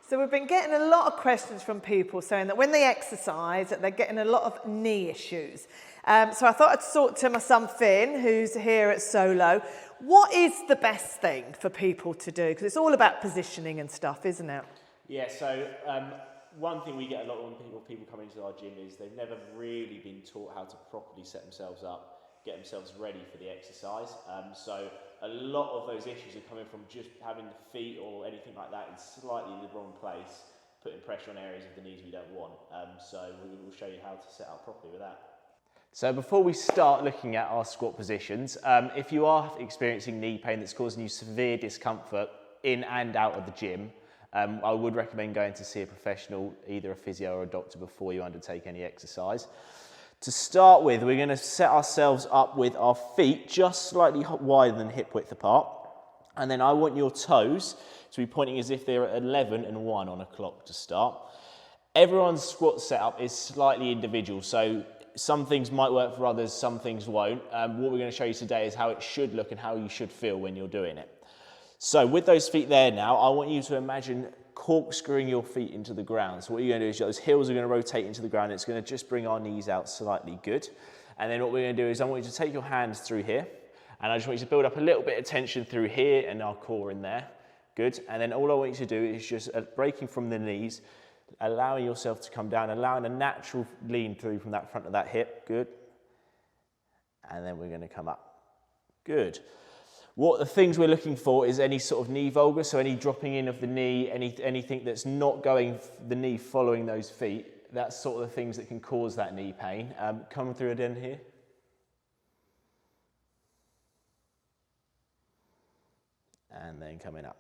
So we've been getting a lot of questions from people saying that when they exercise, that they're getting a lot of knee issues. So I thought I'd talk to my son Finn, who's here at Solo. What is the best thing for people to do? Because it's all about positioning and stuff, isn't it? Yeah, so one thing we get a lot when people come into our gym is they've never really been taught how to properly set themselves up, get themselves ready for the exercise. So a lot of those issues are coming from just having the feet or anything like that in slightly the wrong place, putting pressure on areas of the knees we don't want. So we will show you how to set up properly with that. So before we start looking at our squat positions, if you are experiencing knee pain that's causing you severe discomfort in and out of the gym, I would recommend going to see a professional, either a physio or a doctor, before you undertake any exercise. To start with, we're going to set ourselves up with our feet just slightly wider than hip width apart. And then I want your toes to be pointing as if they're at 11 and 1 on a clock to start. Everyone's squat setup is slightly individual, so some things might work for others, some things won't. What we're going to show you today is how it should look and how you should feel when you're doing it. So with those feet there now, I want you to imagine corkscrewing your feet into the ground. So what you're going to do is those heels are going to rotate into the ground. It's going to just bring our knees out slightly. Good. And then what we're going to do is I want you to take your hands through here. And I just want you to build up a little bit of tension through here and our core in there. Good. And then all I want you to do is just breaking from the knees, allowing yourself to come down, allowing a natural lean through from that front of that hip. Good. And then we're going to come up. Good. What the things we're looking for is any sort of knee vulgus, so any dropping in of the knee, anything that's not going the knee following those feet. That's sort of the things that can cause that knee pain. Come through it in here. And then coming up.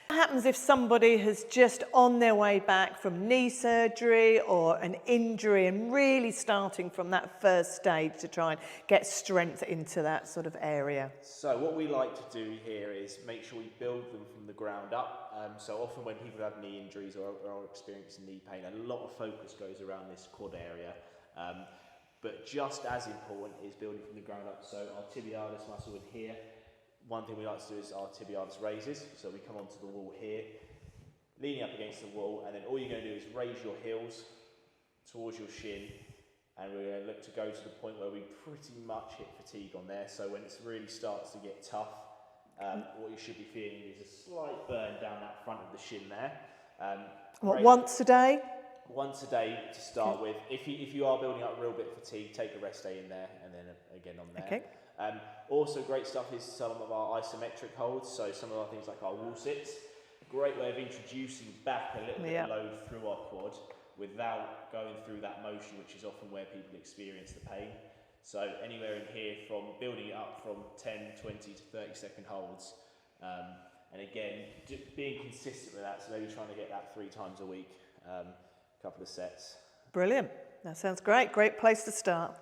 What happens if somebody has just on their way back from knee surgery or an injury and really starting from that first stage to try and get strength into that sort of area? So what we like to do here is make sure we build them from the ground up. So often when people have knee injuries or are experiencing knee pain, a lot of focus goes around this quad area. But just as important is building from the ground up. So our tibialis muscle in here. One thing we like to do is our tibialis raises. So we come onto the wall here, leaning up against the wall, and then all you're going to do is raise your heels towards your shin, and we're going to look to go to the point where we pretty much hit fatigue on there. So when it really starts to get tough, what you should be feeling is a slight burn down that front of the shin there. Once a day? Once a day to start with. If you are building up a real bit of fatigue, take a rest day in there, and then again on there. Okay. Also great stuff is some of our isometric holds, so some of our things like our wall sits. Great way of introducing back a little bit of load through our quad without going through that motion, which is often where people experience the pain. So anywhere in here, from building it up from 10, 20 to 30 second holds. And again, being consistent with that, so maybe trying to get that 3 times a week, a couple of sets. Brilliant. That sounds great. Great place to start.